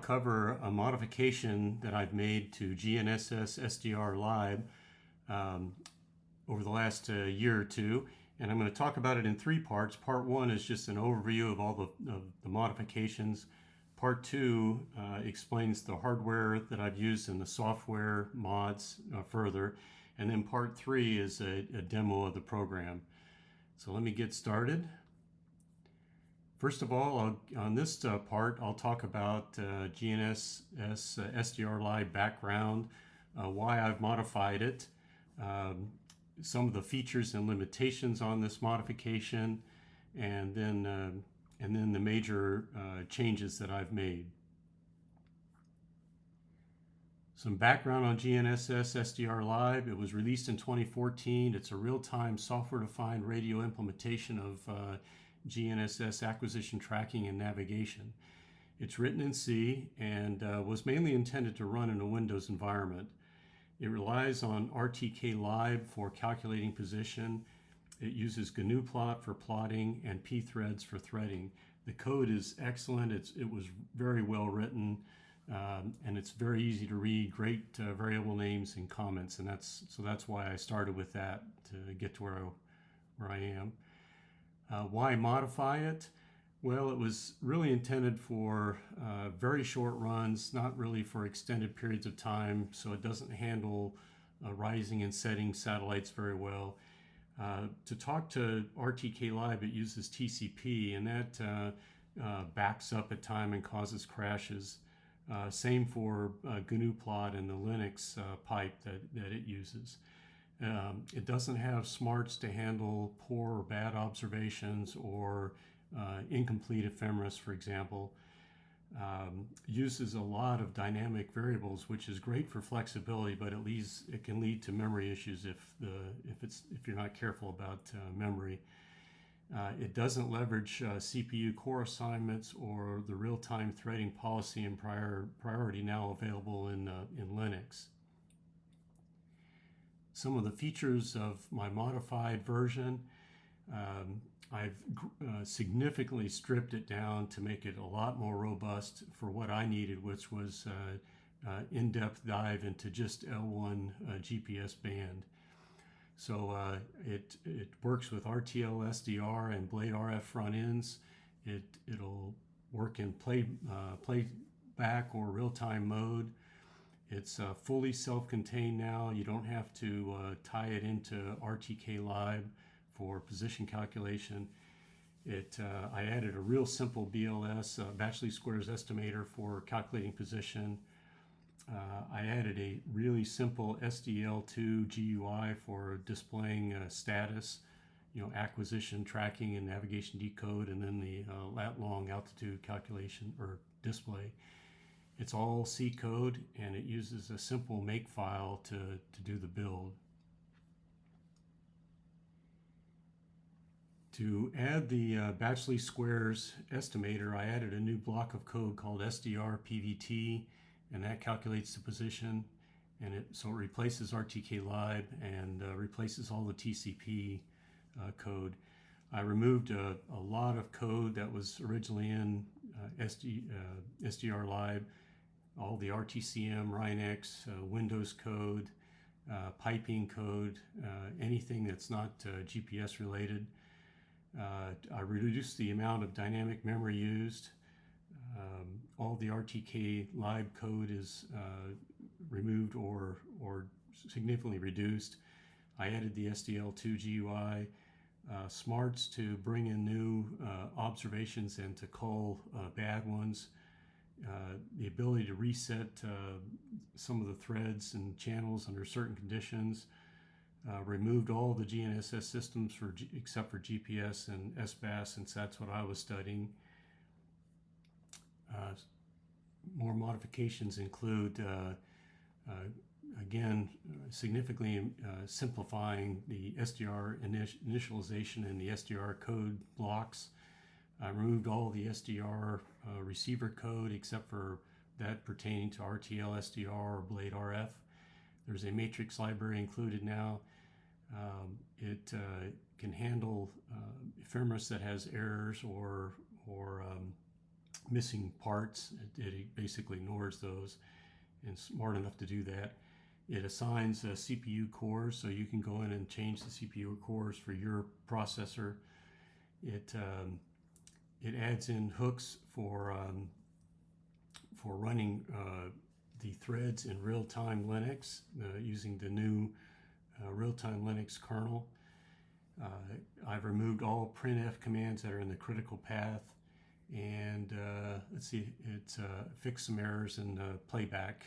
cover a modification that I've made to GNSS-SDR-LIB over the last year or two, and I'm going to talk about it in three parts. Part one is just an overview of all the modifications. Part two explains the hardware that I've used and the software mods further, and then part three is a demo of the program. So let me get started. First of all, on this part, I'll talk about GNSS-SDR-LIB background, why I've modified it, some of the features and limitations on this modification, and then the major changes that I've made. Some background on GNSS-SDR-LIB. It was released in 2014. It's a real-time software-defined radio implementation of GNSS acquisition, tracking, and navigation. It's written in C and was mainly intended to run in a Windows environment. It relies on RTLSDR for calculating position. It uses GNU plot for plotting and pthreads for threading. The code is excellent. It was very well written, and it's very easy to read. Great variable names and comments, and that's why I started with that to get to where I am. Why modify it? Well, it was really intended for very short runs, not really for extended periods of time, so it doesn't handle rising and setting satellites very well. To talk to RTLSDR, it uses TCP, and that backs up at time and causes crashes. Same for GNU plot and the Linux pipe that it uses. It doesn't have smarts to handle poor or bad observations or incomplete ephemeris, for example. Uses a lot of dynamic variables, which is great for flexibility, but it can lead to memory issues if you're not careful about memory. It doesn't leverage CPU core assignments or the real-time threading policy and priority now available in Linux. Some of the features of my modified version, I've significantly stripped it down to make it a lot more robust for what I needed, which was in-depth dive into just L1 GPS band. So it works with RTLSDR and bladeRF front ends. It'll work in playback or real-time mode. It's fully self-contained now. You don't have to tie it into RTLSDR for position calculation. I added a real simple BLS, batch least squares estimator for calculating position. I added a really simple SDL2 GUI for displaying status, acquisition, tracking, and navigation decode, and then the lat-long altitude calculation or display. It's all C code, and it uses a simple make file to do the build. To add the batch least squares estimator, I added a new block of code called RTLSDR-PVT, and that calculates the position, and so it replaces RTLSDR and replaces all the TCP code. I removed a lot of code that was originally in SDR-LIB, all the RTCM, RINEX, Windows code, piping code, anything that's not GPS related. I reduced the amount of dynamic memory used. All the RTLSDR code is removed or significantly reduced. I added the SDL2 GUI, smarts to bring in new observations and to cull bad ones. The ability to reset some of the threads and channels under certain conditions. Removed all the GNSS systems except for GPS and SBAS, since that's what I was studying. More modifications include, again, significantly simplifying the SDR initialization and the SDR code blocks. I removed all the SDR receiver code except for that pertaining to RTLSDR or bladeRF. There's a matrix library included now. It can handle ephemeris that has errors or missing parts. It basically ignores those, and smart enough to do that. It assigns CPU cores, so you can go in and change the CPU cores for your processor. It adds in hooks for running the threads in real-time Linux using the new real-time Linux kernel. I've removed all printf commands that are in the critical path, and let's see, it's fixed some errors in the playback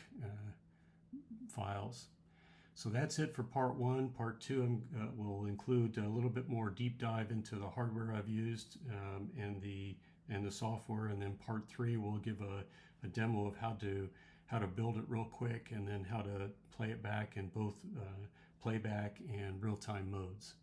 files. So that's it for part one. Part two will include a little bit more deep dive into the hardware I've used and the software, and then part three will give a demo of how to build it real quick, and then how to play it back in both playback and real-time modes.